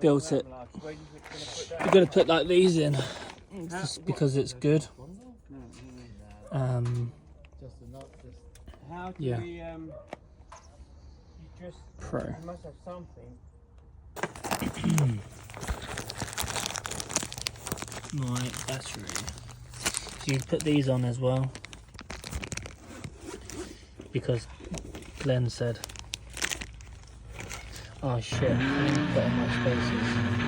built it. You're going to put like these in just because it's good. How do Yeah. we, you just, Pro. you must have something. Right, battery. So you put these on as well, because Glenn said, oh shit, I didn't put on my spaces.